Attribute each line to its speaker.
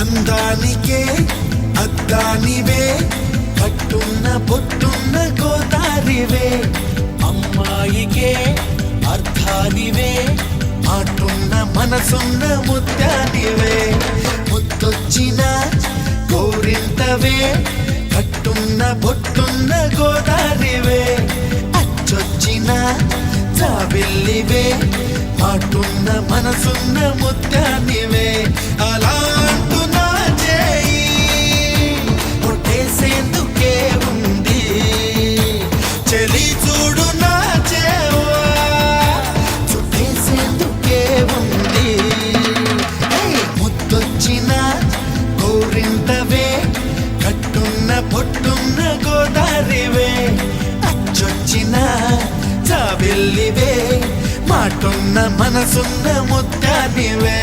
Speaker 1: అందానికే అద్దానివే కట్టున్న పొట్టున్న గోదారివే అమ్మాయికే అర్థానివే మాటున్న మనసున్న ముత్యానివే ముత్తొచ్చిన గోరింటవే కట్టున్న పొట్టున్న గోదారివే అచ్చొచ్చిన జాబిల్లివే మాటున్న మనసున్న ముత్యానివే అలా అంటున్నా చేయి కొట్టేసేందుకే ఉంది చెలి చూడు నా చేవా చుట్టేసేందుకే ఉంది ముద్దొచ్చిన గోరింటవే కట్టున్న పొట్టున్న గోదారివే అచ్చొచ్చిన జాబిల్లివే మాటున్న మనసున్న ముత్యానివే